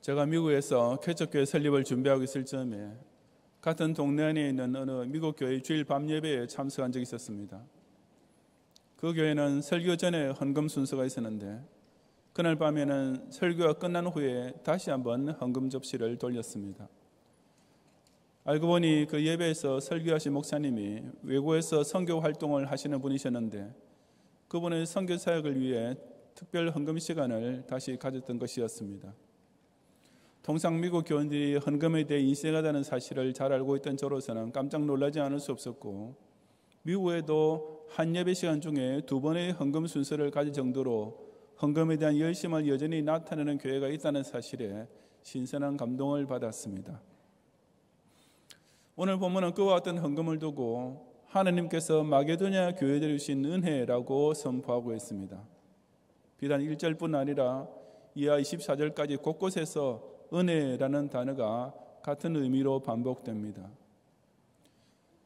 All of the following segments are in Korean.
제가 미국에서 개척교회 설립을 준비하고 있을 즈음에 같은 동네 안에 있는 어느 미국 교회 주일 밤 예배에 참석한 적이 있었습니다. 그 교회는 설교 전에 헌금 순서가 있었는데 그날 밤에는 설교가 끝난 후에 다시 한번 헌금 접시를 돌렸습니다. 알고 보니 그 예배에서 설교하신 목사님이 외국에서 선교 활동을 하시는 분이셨는데 그분의 선교 사역을 위해 특별 헌금 시간을 다시 가졌던 것이었습니다. 통상 미국 교인들이 헌금에 대해 인색하다는 사실을 잘 알고 있던 저로서는 깜짝 놀라지 않을 수 없었고, 미국에도 한 예배 시간 중에 2번의 헌금 순서를 가질 정도로 헌금에 대한 열심을 여전히 나타내는 교회가 있다는 사실에 신선한 감동을 받았습니다. 오늘 본문은 그와 같은 헌금을 두고 하나님께서 마게도냐 교회들에 주신 은혜라고 선포하고 있습니다. 비단 1절뿐 아니라 이하 24절까지 곳곳에서 은혜라는 단어가 같은 의미로 반복됩니다.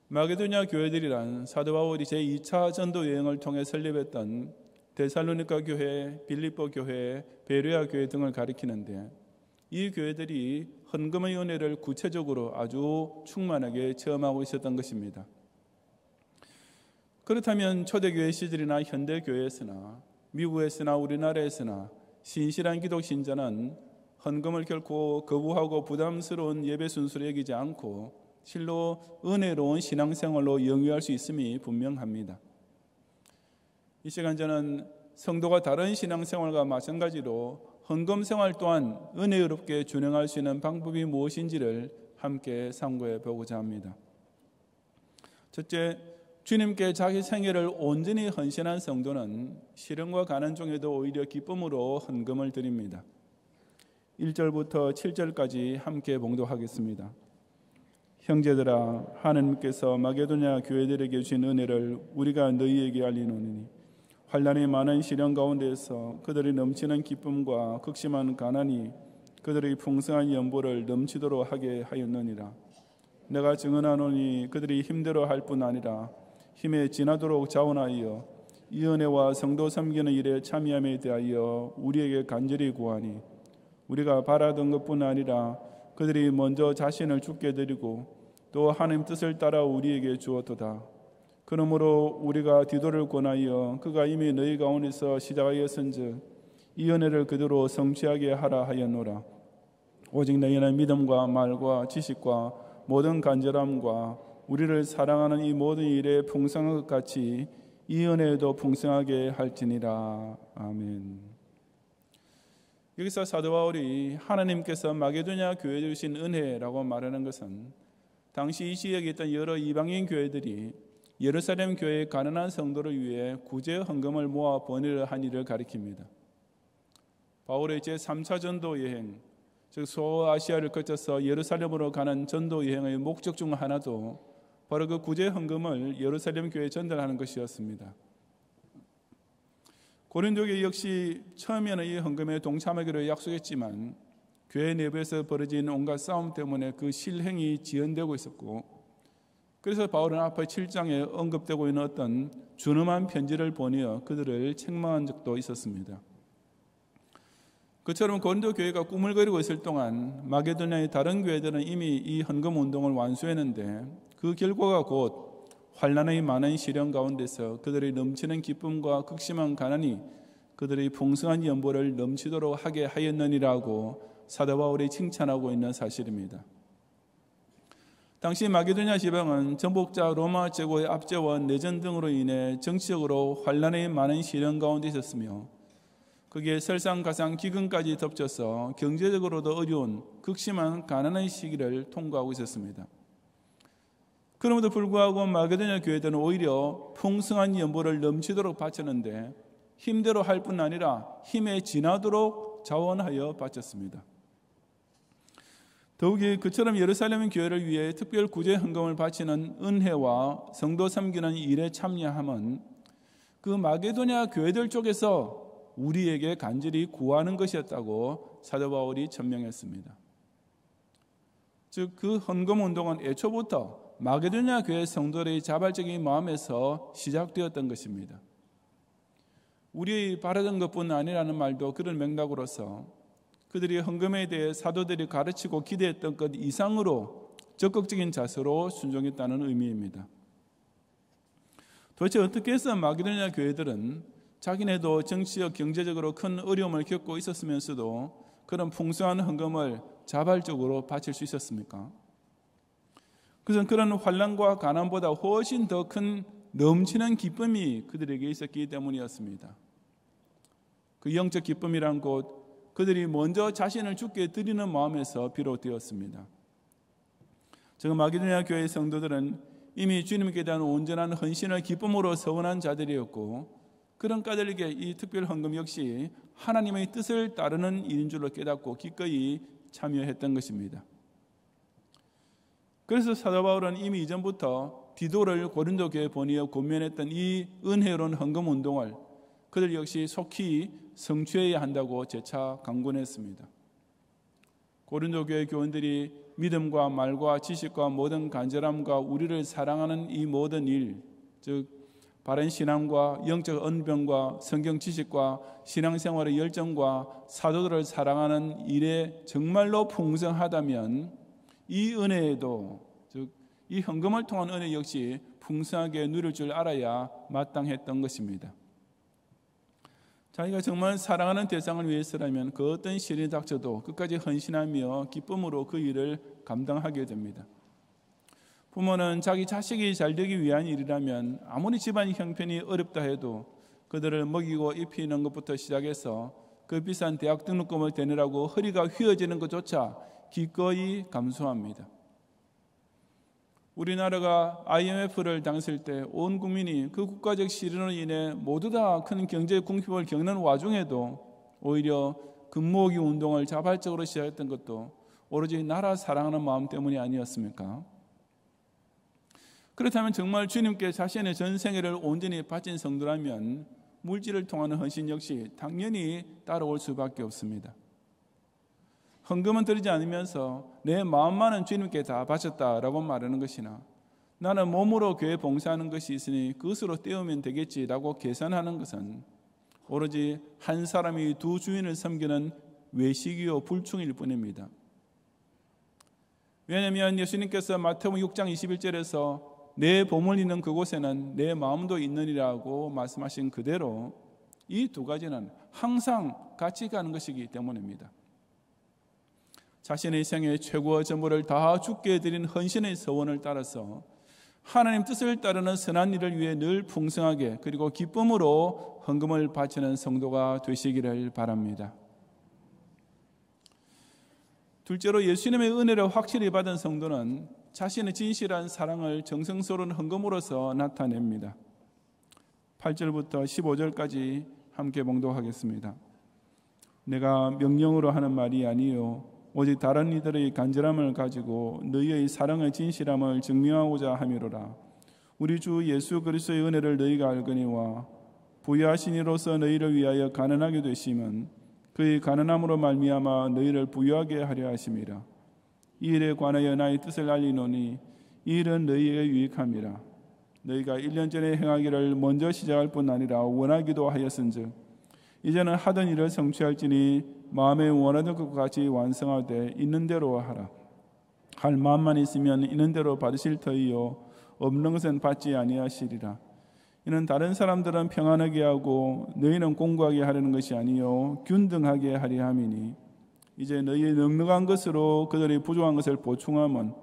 마게도냐 교회들이란 사도 바울이 제2차 전도 여행을 통해 설립했던 데살로니가 교회, 빌립보 교회, 베레아 교회 등을 가리키는데 이 교회들이 헌금의 은혜를 구체적으로 아주 충만하게 체험하고 있었던 것입니다. 그렇다면 초대교회 시절이나 현대교회에서나 미국에서나 우리나라에서나 신실한 기독 신자는 헌금을 결코 거부하고 부담스러운 예배 순서로 여기지 않고 실로 은혜로운 신앙생활로 영위할 수 있음이 분명합니다. 이 시간 저는 성도가 다른 신앙생활과 마찬가지로 헌금 생활 또한 은혜롭게 준행할 수 있는 방법이 무엇인지를 함께 상고해 보고자 합니다. 첫째, 주님께 자기 생애를 온전히 헌신한 성도는 시련과 가난 중에도 오히려 기쁨으로 헌금을 드립니다. 1절부터 7절까지 함께 봉독하겠습니다. 형제들아, 하나님께서 마게도냐 교회들에게 주신 은혜를 우리가 너희에게 알리노니 환난이 많은 시련 가운데서 그들이 넘치는 기쁨과 극심한 가난이 그들의 풍성한 연보를 넘치도록 하게 하였느니라. 내가 증언하노니 그들이 힘들어할 뿐 아니라 힘에 지나도록 자원하여 이 은혜와 성도 섬기는 일에 참여함에 대하여 우리에게 간절히 구하니 우리가 바라던 것뿐 아니라 그들이 먼저 자신을 주께 드리고 또 하나님 뜻을 따라 우리에게 주었도다. 그러므로 우리가 디도를 권하여 그가 이미 너희 가운데서 시작하였은즉 이 은혜를 그대로 성취하게 하라 하였노라. 오직 너희는 믿음과 말과 지식과 모든 간절함과 우리를 사랑하는 이 모든 일에 풍성한 것 같이 이 은혜에도 풍성하게 할지니라. 아멘. 여기서 사도 바울이 하나님께서 마게도냐 교회에 주신 은혜라고 말하는 것은 당시 이 지역에 있던 여러 이방인 교회들이 예루살렘 교회의 가난한 성도를 위해 구제 헌금을 모아 번외를 한 일을 가리킵니다. 바울의 제3차 전도 여행, 즉 소아시아를 거쳐서 예루살렘으로 가는 전도 여행의 목적 중 하나도 바로 그 구제 헌금을 예루살렘 교회에 전달하는 것이었습니다. 고린도 교회 역시 처음에는 이 헌금에 동참하기로 약속했지만 교회 내부에서 벌어진 온갖 싸움 때문에 그 실행이 지연되고 있었고, 그래서 바울은 앞에 7장에 언급되고 있는 어떤 준엄한 편지를 보내어 그들을 책망한 적도 있었습니다. 그처럼 고린도 교회가 꿈을 그리고 있을 동안 마게도냐의 다른 교회들은 이미 이 헌금 운동을 완수했는데 그 결과가 곧 환난의 많은 시련 가운데서 그들의 넘치는 기쁨과 극심한 가난이 그들의 풍성한 연보를 넘치도록 하게 하였느니라고 사도 바울이 칭찬하고 있는 사실입니다. 당시 마게도냐 지방은 정복자 로마 제국의 압제와 내전 등으로 인해 정치적으로 환난의 많은 시련 가운데 있었으며 그게 설상가상 기근까지 덮쳐서 경제적으로도 어려운 극심한 가난의 시기를 통과하고 있었습니다. 그럼에도 불구하고 마게도냐 교회들은 오히려 풍성한 연보를 넘치도록 바쳤는데 힘대로 할 뿐 아니라 힘에 지나도록 자원하여 바쳤습니다. 더욱이 그처럼 예루살렘 교회를 위해 특별 구제 헌금을 바치는 은혜와 성도 섬기는 일에 참여함은 그 마게도냐 교회들 쪽에서 우리에게 간절히 구하는 것이었다고 사도 바울이 천명했습니다. 즉 그 헌금 운동은 애초부터 마게도냐 교회 성도들의 자발적인 마음에서 시작되었던 것입니다. 우리의 바라던 것뿐 아니라는 말도 그런 맥락으로서 그들이 헌금에 대해 사도들이 가르치고 기대했던 것 이상으로 적극적인 자세로 순종했다는 의미입니다. 도대체 어떻게 해서 마게도냐 교회들은 자기네도 정치적 경제적으로 큰 어려움을 겪고 있었으면서도 그런 풍성한 헌금을 자발적으로 바칠 수 있었습니까? 그것은 그런 환난과 가난보다 훨씬 더 큰 넘치는 기쁨이 그들에게 있었기 때문이었습니다. 그 영적 기쁨이란 곧 그들이 먼저 자신을 주께 드리는 마음에서 비롯되었습니다. 지금 마게도냐 교회의 성도들은 이미 주님께 대한 온전한 헌신을 기쁨으로 서원한 자들이었고, 그런 까닭에 이 특별 헌금 역시 하나님의 뜻을 따르는 일인 줄로 깨닫고 기꺼이 참여했던 것입니다. 그래서 사도 바울은 이미 이전부터 디도를 고린도 교회에 보내어 권면했던 이 은혜로운 헌금 운동을 그들 역시 속히 성취해야 한다고 재차 강권했습니다. 고린도 교회 교원들이 믿음과 말과 지식과 모든 간절함과 우리를 사랑하는 이 모든 일, 즉 바른 신앙과 영적 언변과 성경 지식과 신앙생활의 열정과 사도들을 사랑하는 일에 정말로 풍성하다면 이 은혜에도, 즉 이 헌금을 통한 은혜 역시 풍성하게 누릴 줄 알아야 마땅했던 것입니다. 자기가 정말 사랑하는 대상을 위해서라면 그 어떤 시련이 닥쳐도 끝까지 헌신하며 기쁨으로 그 일을 감당하게 됩니다. 부모는 자기 자식이 잘 되기 위한 일이라면 아무리 집안 형편이 어렵다 해도 그들을 먹이고 입히는 것부터 시작해서 그 비싼 대학 등록금을 대느라고 허리가 휘어지는 것조차 기꺼이 감수합니다. 우리나라가 IMF를 당했을 때 온 국민이 그 국가적 시련으로 인해 모두 다 큰 경제 궁핍을 겪는 와중에도 오히려 금모으기 운동을 자발적으로 시작했던 것도 오로지 나라 사랑하는 마음 때문이 아니었습니까? 그렇다면 정말 주님께 자신의 전생애를 온전히 바친 성도라면 물질을 통하는 헌신 역시 당연히 따라올 수밖에 없습니다. 헌금은 드리지 않으면서 내 마음만은 주님께 다 바쳤다라고 말하는 것이나, 나는 몸으로 교회 봉사하는 것이 있으니 그것으로 때우면 되겠지라고 계산하는 것은 오로지 한 사람이 두 주인을 섬기는 외식이요 불충일 뿐입니다. 왜냐하면 예수님께서 마태복음 6장 21절에서 내 보물 있는 그곳에는 내 마음도 있느니라고 말씀하신 그대로 이 두 가지는 항상 같이 가는 것이기 때문입니다. 자신의 생애 최고의 전부를 다 주께 드린 헌신의 서원을 따라서 하나님 뜻을 따르는 선한 일을 위해 늘 풍성하게 그리고 기쁨으로 헌금을 바치는 성도가 되시기를 바랍니다. 둘째로, 예수님의 은혜를 확실히 받은 성도는 자신의 진실한 사랑을 정성스러운 헌금으로서 나타냅니다. 8절부터 15절까지 함께 봉독하겠습니다. 내가 명령으로 하는 말이 아니요 오직 다른 이들의 간절함을 가지고 너희의 사랑의 진실함을 증명하고자 함이로라. 우리 주 예수 그리스도의 은혜를 너희가 알거니와 부유하신 이로서 너희를 위하여 가난하게 되심은 그의 가난함으로 말미암아 너희를 부유하게 하려 하심이라. 이 일에 관하여 나의 뜻을 알리노니 이 일은 너희에게 유익함이라. 너희가 1년 전에 행하기를 먼저 시작할 뿐 아니라 원하기도 하였은즉 이제는 하던 일을 성취할지니 마음에 원하던 것과 같이 완성하되 있는 대로 하라. 할 마음만 있으면 있는 대로 받으실 터이요 없는 것은 받지 아니하시리라. 이는 다른 사람들은 평안하게 하고 너희는 공고하게 하려는 것이 아니요 균등하게 하려 함이니 이제 너희의 넉넉한 것으로 그들의 부족한 것을 보충하면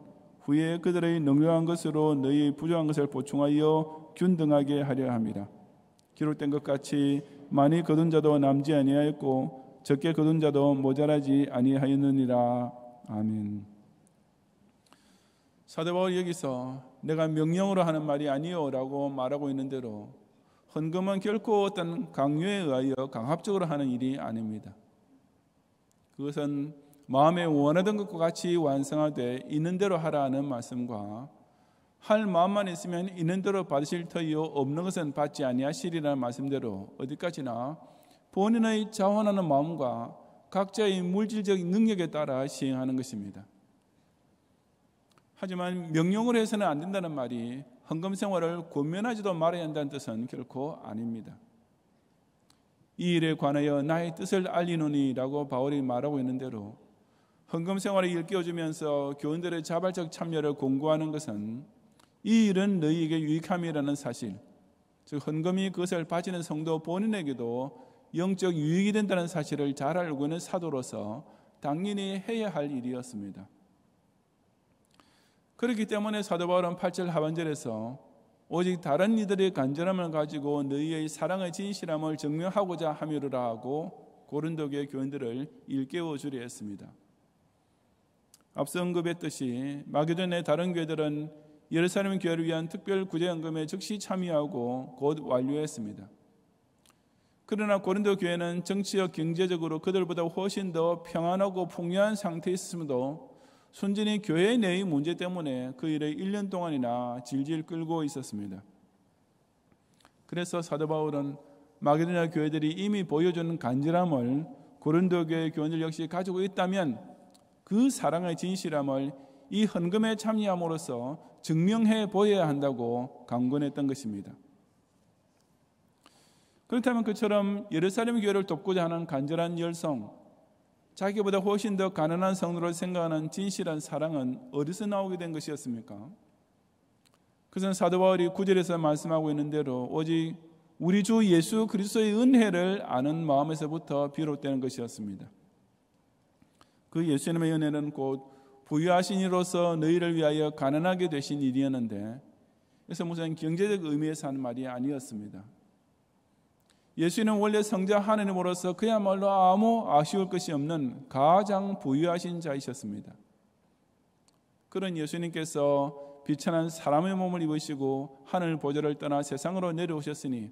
후에 그들의 넉넉한 것으로 너희의 부족한 것을 보충하여 균등하게 하려 함이라. 기록된 것 같이 많이 거둔 자도 남지 아니하였고 적게 거둔 자도 모자라지 아니하였느니라. 아멘. 사도 바울이 여기서 내가 명령으로 하는 말이 아니요라고 말하고 있는 대로 헌금은 결코 어떤 강요에 의하여 강압적으로 하는 일이 아닙니다. 그것은 마음에 원하던 것과 같이 완성하되 있는 대로 하라는 말씀과 할 마음만 있으면 있는 대로 받으실 터이요 없는 것은 받지 아니하시리라는 말씀대로 어디까지나 본인의 자원하는 마음과 각자의 물질적인 능력에 따라 시행하는 것입니다. 하지만 명령으로 해서는 안 된다는 말이 헌금 생활을 권면하지도 말아야 한다는 뜻은 결코 아닙니다. 이 일에 관하여 나의 뜻을 알리노니라고 바울이 말하고 있는 대로 헌금 생활을 일깨워주면서 교인들의 자발적 참여를 공고하는 것은 이 일은 너희에게 유익함이라는 사실, 즉 헌금이 그것을 바치는 성도 본인에게도 영적 유익이 된다는 사실을 잘 알고 있는 사도로서 당연히 해야 할 일이었습니다. 그렇기 때문에 사도 바울은 8절 하반절에서 오직 다른 이들의 간절함을 가지고 너희의 사랑의 진실함을 증명하고자 함이로라 하고 고린도 교회 교인들을 일깨워 주려 했습니다. 앞서 언급했듯이 마게도냐의 다른 교회들은 예루살렘 교회를 위한 특별 구제헌금에 즉시 참여하고 곧 완료했습니다. 그러나 고린도 교회는 정치적 경제적으로 그들보다 훨씬 더 평안하고 풍요한 상태에 있음에도 순전히 교회 내의 문제 때문에 그 일을 1년 동안이나 질질 끌고 있었습니다. 그래서 사도 바울은 마게도냐 교회들이 이미 보여주는 간절함을 고린도 교회 교인들 역시 가지고 있다면 그 사랑의 진실함을 이 헌금에 참여함으로써 증명해 보여야 한다고 강권했던 것입니다. 그렇다면 그처럼 예루살렘 교회를 돕고자 하는 간절한 열성, 자기보다 훨씬 더 가난한 성도를 생각하는 진실한 사랑은 어디서 나오게 된 것이었습니까? 그것은 사도 바울이 9절에서 말씀하고 있는 대로 오직 우리 주 예수 그리스도의 은혜를 아는 마음에서부터 비롯되는 것이었습니다. 그 예수님의 은혜는 곧 부유하신 이로서 너희를 위하여 가난하게 되신 일이었는데, 그래서 무슨 경제적 의미에서 하는 말이 아니었습니다. 예수님은 원래 성자 하나님으로서 그야말로 아무 아쉬울 것이 없는 가장 부유하신 자이셨습니다. 그런 예수님께서 비천한 사람의 몸을 입으시고 하늘 보좌를 떠나 세상으로 내려오셨으니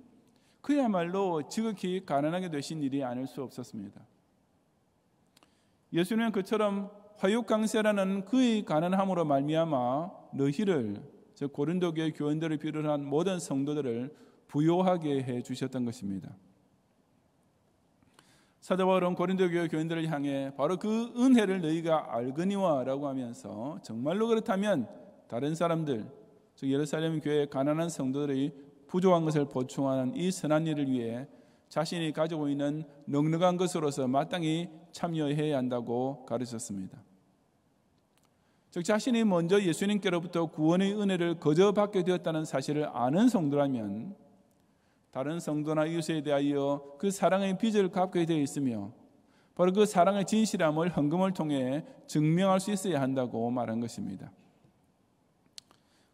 그야말로 지극히 가난하게 되신 일이 아닐 수 없었습니다. 예수님은 그처럼 화육강세라는 그의 가난함으로 말미암아 너희를, 즉 고린도 교회 교인들을 비롯한 모든 성도들을 부요하게 해 주셨던 것입니다. 사도 바울은 고린도 교회 교인들을 향해 바로 그 은혜를 너희가 알거니와라고 하면서 정말로 그렇다면 다른 사람들, 즉 예루살렘 교회의 가난한 성도들이 부족한 것을 보충하는 이 선한 일을 위해 자신이 가지고 있는 넉넉한 것으로서 마땅히 참여해야 한다고 가르쳤습니다. 즉 자신이 먼저 예수님께로부터 구원의 은혜를 거저 받게 되었다는 사실을 아는 성도라면 다른 성도나 이웃에 대하여 그 사랑의 빚을 갚게 되어 있으며 바로 그 사랑의 진실함을 헌금을 통해 증명할 수 있어야 한다고 말한 것입니다.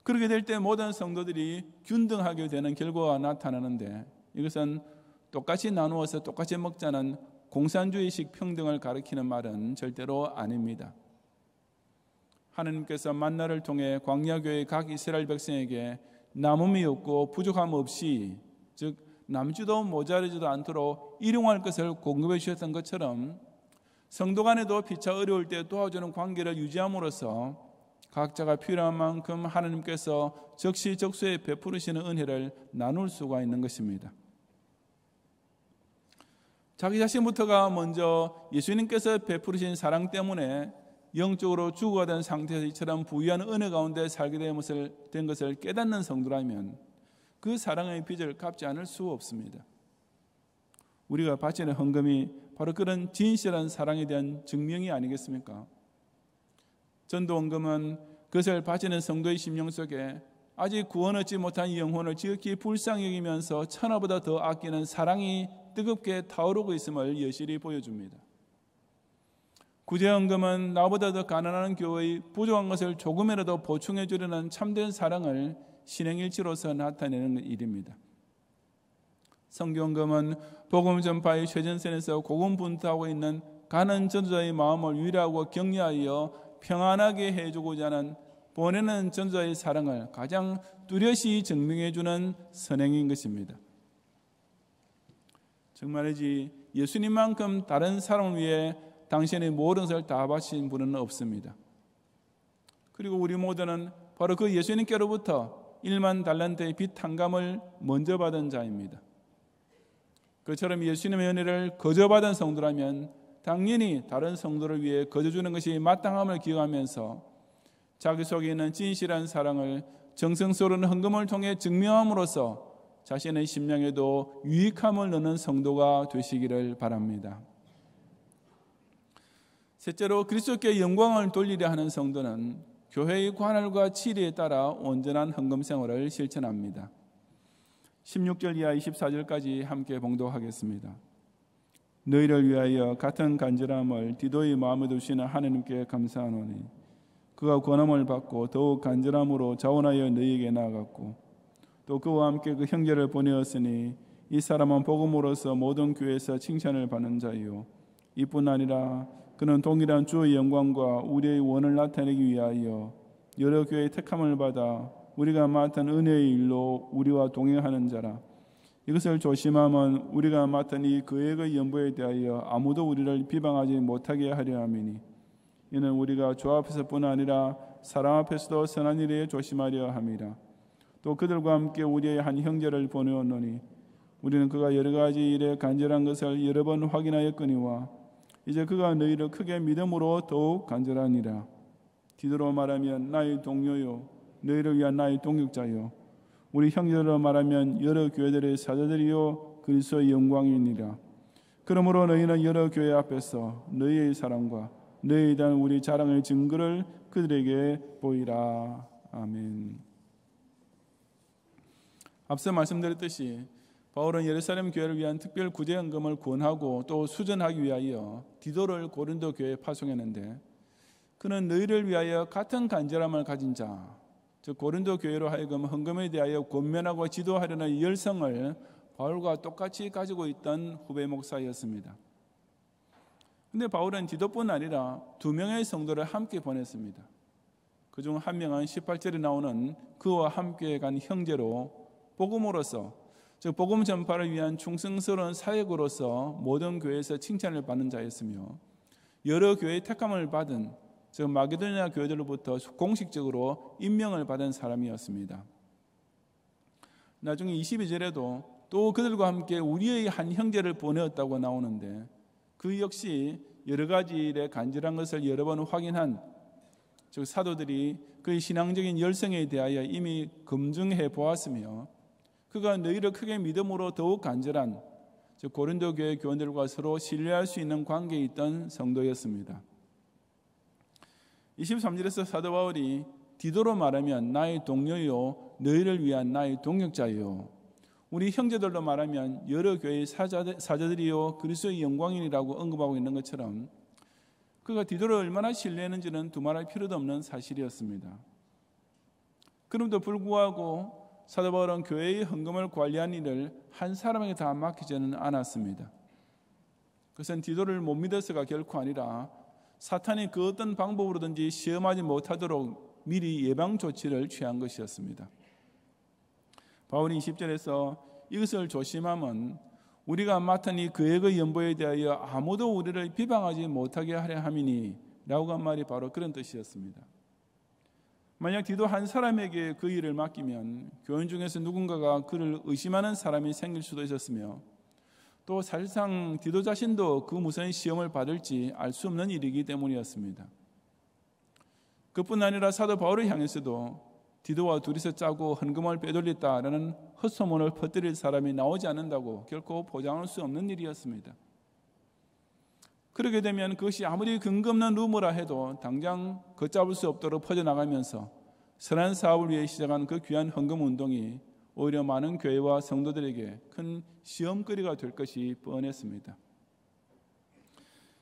그렇게 될 때 모든 성도들이 균등하게 되는 결과가 나타나는데 이것은 똑같이 나누어서 똑같이 먹자는 공산주의식 평등을 가리키는 말은 절대로 아닙니다. 하나님께서 만나를 통해 광야교회의 각 이스라엘 백성에게 남음이 없고 부족함 없이, 즉 남지도 모자르지도 않도록 일용할 것을 공급해 주셨던 것처럼 성도 간에도 피차 어려울 때 도와주는 관계를 유지함으로써 각자가 필요한 만큼 하나님께서 적시적소에 베푸시는 은혜를 나눌 수가 있는 것입니다. 자기 자신부터가 먼저 예수님께서 베푸신 사랑 때문에 영적으로 죽어가던 상태에서 이처럼 부유한 은혜 가운데 살게 된 것을 깨닫는 성도라면 그 사랑의 빚을 갚지 않을 수 없습니다. 우리가 바치는 헌금이 바로 그런 진실한 사랑에 대한 증명이 아니겠습니까? 전도 헌금은 그것을 바치는 성도의 심령 속에 아직 구원 얻지 못한 영혼을 지극히 불쌍히 여기면서 천하보다 더 아끼는 사랑이 뜨겁게 타오르고 있음을 여실히 보여줍니다. 구제헌금은 나보다 더 가난한 교회의 부족한 것을 조금이라도 보충해 주려는 참된 사랑을 신행일치로서 나타내는 일입니다. 성경금은 복음 전파의 최전선에서 고군분투하고 있는 가난 전도자의 마음을 위로하고 격려하여 평안하게 해주고자 하는 보내는 전도자의 사랑을 가장 뚜렷이 증명해 주는 선행인 것입니다. 정말이지 예수님만큼 다른 사람을 위해 당신의 모든 것을 다 바친 분은 없습니다. 그리고 우리 모두는 바로 그 예수님께로부터 1만 달란트의 빚 탕감을 먼저 받은 자입니다. 그처럼 예수님의 은혜를 거저 받은 성도라면 당연히 다른 성도를 위해 거저 주는 것이 마땅함을 기억하면서 자기 속에 있는 진실한 사랑을 정성스러운 헌금을 통해 증명함으로써 자신의 심령에도 유익함을 얻는 성도가 되시기를 바랍니다. 셋째로 그리스도께 영광을 돌리려 하는 성도는 교회의 관할과 치리에 따라 온전한 헌금 생활을 실천합니다. 16절 이하 24절까지 함께 봉독하겠습니다. 너희를 위하여 같은 간절함을 디도의 마음에 두시는 하나님께 감사하노니 그가 권함을 받고 더욱 간절함으로 자원하여 너희에게 나아갔고 또 그와 함께 그 형제를 보내었으니 이 사람은 복음으로서 모든 교회에서 칭찬을 받는 자요 이뿐 아니라 그는 동일한 주의 영광과 우리의 원을 나타내기 위하여 여러 교회의 택함을 받아 우리가 맡은 은혜의 일로 우리와 동행하는 자라. 이것을 조심하면 우리가 맡은 이 계획의 연보에 대하여 아무도 우리를 비방하지 못하게 하려 함이니 이는 우리가 주 앞에서뿐 아니라 사람 앞에서도 선한 일에 조심하려 함이라. 또 그들과 함께 우리의 한 형제를 보내었노니 우리는 그가 여러 가지 일에 간절한 것을 여러 번 확인하였거니와 이제 그가 너희를 크게 믿음으로 더욱 간절하니라. 디도로 말하면 나의 동료요 너희를 위한 나의 동역자요 우리 형제로 말하면 여러 교회들의 사자들이요 그리스도의 영광이니라. 그러므로 너희는 여러 교회 앞에서 너희의 사랑과 너희에 대한 우리 자랑의 증거를 그들에게 보이라. 아멘. 앞서 말씀드렸듯이 바울은 예루살렘 교회를 위한 특별 구제헌금을 권하고 또 수전하기 위하여 디도를 고린도 교회에 파송했는데 그는 너희를 위하여 같은 간절함을 가진 자, 즉 고린도 교회로 하여금 헌금에 대하여 권면하고 지도하려는 열성을 바울과 똑같이 가지고 있던 후배 목사였습니다. 그런데 바울은 디도뿐 아니라 2명의 성도를 함께 보냈습니다. 그중 한 명은 18절에 나오는 그와 함께 간 형제로 복음으로서 즉 복음 전파를 위한 충성스러운 사역으로서 모든 교회에서 칭찬을 받는 자였으며 여러 교회의 택함을 받은 즉 마게도냐 교회들로부터 공식적으로 임명을 받은 사람이었습니다. 나중에 22절에도 또 그들과 함께 우리의 한 형제를 보내었다고 나오는데 그 역시 여러 가지 일에 간절한 것을 여러 번 확인한 즉 사도들이 그의 신앙적인 열성에 대하여 이미 검증해 보았으며 그가 너희를 크게 믿음으로 더욱 간절한 즉 고린도 교회 교원들과 서로 신뢰할 수 있는 관계에 있던 성도였습니다. 23절에서 사도 바울이 디도로 말하면 나의 동료요 너희를 위한 나의 동역자요 우리 형제들로 말하면 여러 교회의 사자들이요 그리스도의 영광인이라고 언급하고 있는 것처럼 그가 디도를 얼마나 신뢰했는지는 두말할 필요도 없는 사실이었습니다. 그럼에도 불구하고 사도 바울은 교회의 헌금을 관리한 일을 한 사람에게 다 맡기지는 않았습니다. 그것은 디도를 못 믿어서가 결코 아니라 사탄이 그 어떤 방법으로든지 시험하지 못하도록 미리 예방 조치를 취한 것이었습니다. 바울이 20절에서 이것을 조심하면 우리가 맡은 이 계획의 연보에 대하여 아무도 우리를 비방하지 못하게 하려 함이니 라고 한 말이 바로 그런 뜻이었습니다. 만약 디도 한 사람에게 그 일을 맡기면 교인 중에서 누군가가 그를 의심하는 사람이 생길 수도 있었으며 또 사실상 디도 자신도 그 무슨 시험을 받을지 알 수 없는 일이기 때문이었습니다. 그뿐 아니라 사도 바울을 향해서도 디도와 둘이서 짜고 헌금을 빼돌렸다라는 헛소문을 퍼뜨릴 사람이 나오지 않는다고 결코 보장할 수 없는 일이었습니다. 그렇게 되면 그것이 아무리 근거 없는 루머라 해도 당장 걷잡을 수 없도록 퍼져나가면서 선한 사업을 위해 시작한 그 귀한 헌금 운동이 오히려 많은 교회와 성도들에게 큰 시험거리가 될 것이 뻔했습니다.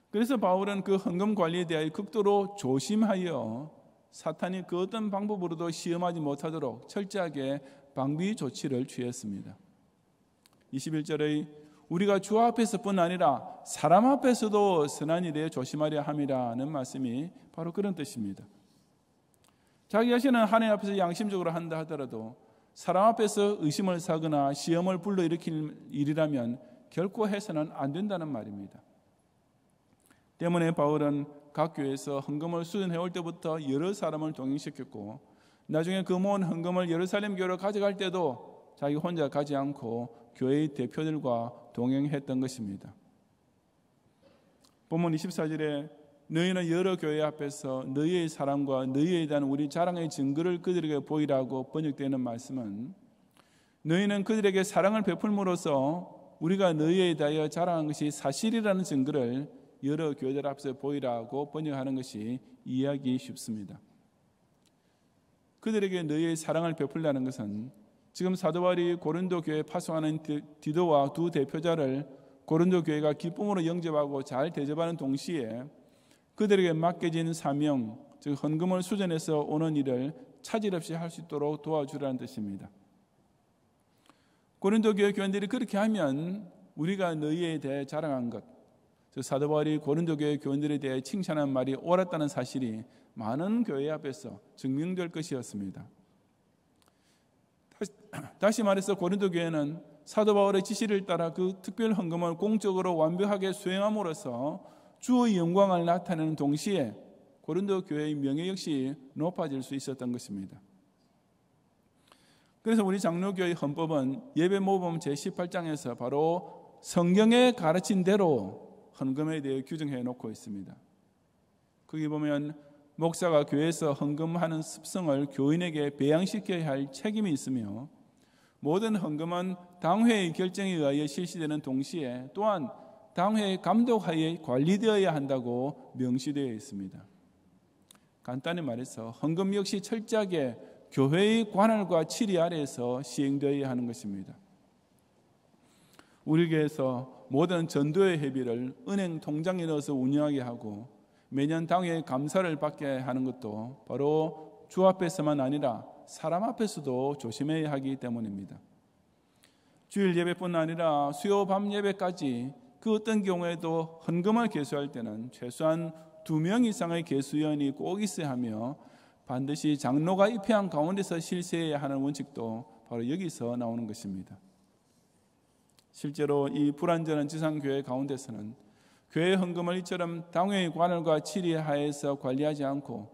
그래서 바울은 그 헌금 관리에 대하여 극도로 조심하여 사탄이 그 어떤 방법으로도 시험하지 못하도록 철저하게 방비 조치를 취했습니다. 21절의 우리가 주 앞에서뿐 아니라 사람 앞에서도 선한 일에 조심하려 함이라는 말씀이 바로 그런 뜻입니다. 자기 자신은 하나님 앞에서 양심적으로 한다 하더라도 사람 앞에서 의심을 사거나 시험을 불러일으킬 일이라면 결코 해서는 안 된다는 말입니다. 때문에 바울은 각 교회에서 헌금을 수전해 올 때부터 여러 사람을 동행시켰고 나중에 그 모은 헌금을 예루살렘 교회로 가져갈 때도 자기 혼자 가지 않고 교회의 대표들과 동행했던 것입니다. 본문 24절에 너희는 여러 교회 앞에서 너희의 사랑과 너희에 대한 우리 자랑의 증거를 그들에게 보이라고 번역되는 말씀은 너희는 그들에게 사랑을 베풀므로써 우리가 너희에 대하여 자랑한 것이 사실이라는 증거를 여러 교회들 앞에서 보이라고 번역하는 것이 이해하기 쉽습니다. 그들에게 너희의 사랑을 베풀라는 것은 지금 사도 바울이 고린도 교회에 파송하는 디도와 두 대표자를 고린도 교회가 기쁨으로 영접하고 잘 대접하는 동시에 그들에게 맡겨진 사명, 즉 헌금을 수전해서 오는 일을 차질 없이 할 수 있도록 도와주라는 뜻입니다. 고린도 교회 교인들이 그렇게 하면 우리가 너희에 대해 자랑한 것, 즉 사도 바울이 고린도 교회 교인들에 대해 칭찬한 말이 옳았다는 사실이 많은 교회 앞에서 증명될 것이었습니다. 다시 말해서 고린도 교회는 사도 바울의 지시를 따라 그 특별 헌금을 공적으로 완벽하게 수행함으로써 주의 영광을 나타내는 동시에 고린도 교회의 명예 역시 높아질 수 있었던 것입니다. 그래서 우리 장로교의 헌법은 예배모범 제18장에서 바로 성경에 가르친 대로 헌금에 대해 규정해 놓고 있습니다. 거기 보면 목사가 교회에서 헌금하는 습성을 교인에게 배양시켜야 할 책임이 있으며 모든 헌금은 당회의 결정에 의하여 실시되는 동시에 또한 당회의 감독하에 관리되어야 한다고 명시되어 있습니다. 간단히 말해서 헌금 역시 철저하게 교회의 관할과 치리 아래에서 시행되어야 하는 것입니다. 우리 교회에서 모든 전도의 회비를 은행 통장에 넣어서 운영하게 하고 매년 당회 감사를 받게 하는 것도 바로 주 앞에서만 아니라 사람 앞에서도 조심해야 하기 때문입니다. 주일 예배뿐 아니라 수요 밤 예배까지 그 어떤 경우에도 헌금을 계수할 때는 최소한 2명 이상의 계수위원이 꼭 있어야 하며 반드시 장로가 입회한 가운데서 실시해야 하는 원칙도 바로 여기서 나오는 것입니다. 실제로 이 불완전한 지상교회 가운데서는 교회 헌금을 이처럼 당회의 관할과 치리 하에서 관리하지 않고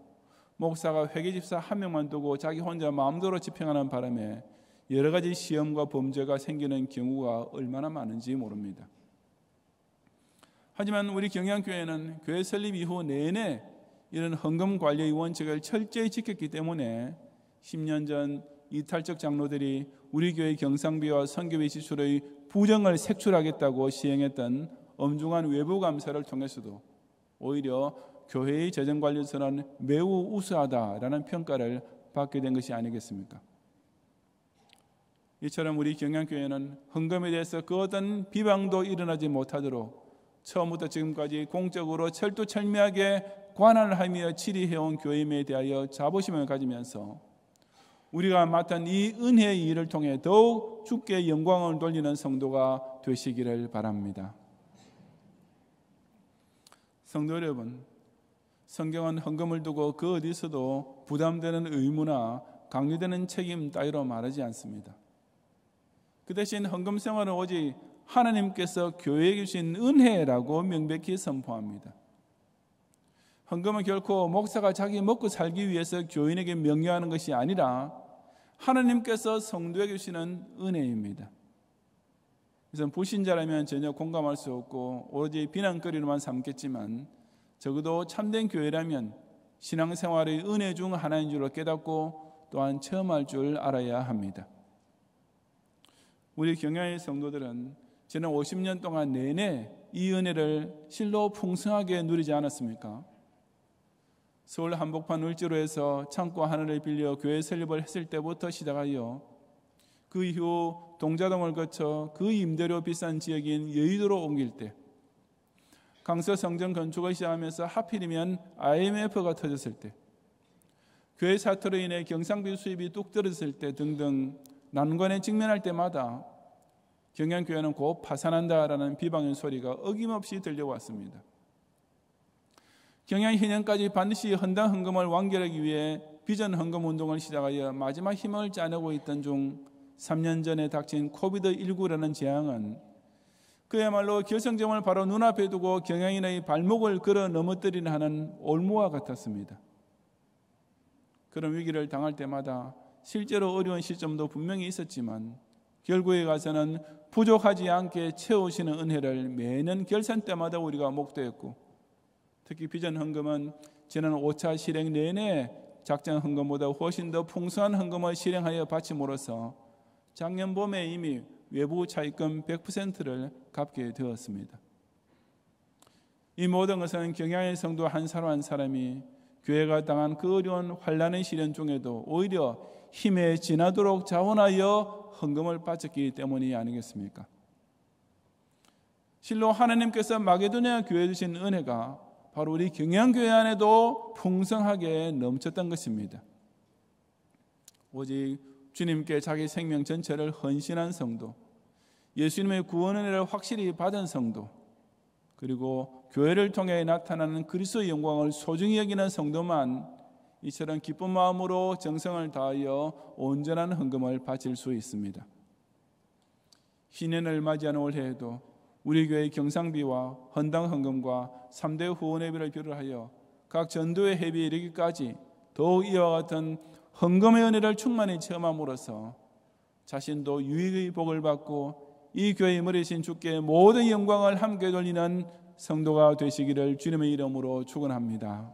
목사가 회계집사 한 명만 두고 자기 혼자 마음대로 집행하는 바람에 여러 가지 시험과 범죄가 생기는 경우가 얼마나 많은지 모릅니다. 하지만 우리 경양교회는 교회 설립 이후 내내 이런 헌금 관리의 원칙을 철저히 지켰기 때문에 10년 전 이탈적 장로들이 우리 교회 경상비와 선교비 지출의 부정을 색출하겠다고 시행했던 엄중한 외부 감사를 통해서도 오히려 교회의 재정관리에서는 매우 우수하다라는 평가를 받게 된 것이 아니겠습니까? 이처럼 우리 경양교회는 헌금에 대해서 그 어떤 비방도 일어나지 못하도록 처음부터 지금까지 공적으로 철두철미하게 관할하며 치리해온 교임에 대하여 자부심을 가지면서 우리가 맡은 이 은혜의 일을 통해 더욱 주께 영광을 돌리는 성도가 되시기를 바랍니다. 성도 여러분, 성경은 헌금을 두고 그 어디서도 부담되는 의무나 강요되는 책임 따위로 말하지 않습니다. 그 대신 헌금 생활은 오직 하나님께서 교회에 주신 은혜라고 명백히 선포합니다. 헌금은 결코 목사가 자기 먹고 살기 위해서 교인에게 명령하는 것이 아니라 하나님께서 성도에게 주시는 은혜입니다. 그래서 불신자라면 전혀 공감할 수 없고 오로지 비난거리로만 삼겠지만 적어도 참된 교회라면 신앙생활의 은혜 중 하나인 줄을 깨닫고 또한 체험할 줄 알아야 합니다. 우리 경양의 성도들은 지난 50년 동안 내내 이 은혜를 실로 풍성하게 누리지 않았습니까? 서울 한복판 을지로에서 창고 하나를 빌려 교회 설립을 했을 때부터 시작하여 그 이후 동자동을 거쳐 그 임대료 비싼 지역인 여의도로 옮길 때, 강서 성전 건축을 시작하면서 하필이면 IMF가 터졌을 때, 교회 사태로 인해 경상비 수입이 뚝 떨어졌을 때 등등 난관에 직면할 때마다 경양교회는 곧 파산한다라는 비방의 소리가 어김없이 들려왔습니다. 경양 희년까지 반드시 헌당 헌금을 완결하기 위해 비전 헌금 운동을 시작하여 마지막 힘을 짜내고 있던 중 3년 전에 닥친 코비드19라는 재앙은 그야말로 결승점을 바로 눈앞에 두고 경양인의 발목을 걸어 넘어뜨리는 하는 올무와 같았습니다. 그런 위기를 당할 때마다 실제로 어려운 시점도 분명히 있었지만 결국에 가서는 부족하지 않게 채우시는 은혜를 매년 결산 때마다 우리가 목도했고, 특히 비전 헌금은 지난 5차 실행 내내 작정 헌금보다 훨씬 더 풍성한 헌금을 실행하여 바침으로써 작년 봄에 이미 외부 차입금 100%를 갚게 되었습니다. 이 모든 것은 경양의 성도 한 사람 한 사람이 교회가 당한 그 어려운 환난의 시련 중에도 오히려 힘에 지나도록 자원하여 헌금을 바쳤기 때문이 아니겠습니까? 실로 하나님께서 마게도니아 교회에 주신 은혜가 바로 우리 경양교회 안에도 풍성하게 넘쳤던 것입니다. 오직 주님께 자기 생명 전체를 헌신한 성도, 예수님의 구원 은혜를 확실히 받은 성도, 그리고 교회를 통해 나타나는 그리스도의 영광을 소중히 여기는 성도만 이처럼 기쁜 마음으로 정성을 다하여 온전한 헌금을 바칠 수 있습니다. 신년을 맞이한 올해에도 우리 교회 경상비와 헌당 헌금과 3대 후원회비를 비롯하여 각 전도의 회비에 이르기까지 더욱 이와 같은 헌금의 은혜를 충만히 체험함으로써 자신도 유익의 복을 받고 이 교회의 머리신 주께 모든 영광을 함께 돌리는 성도가 되시기를 주님의 이름으로 축원합니다.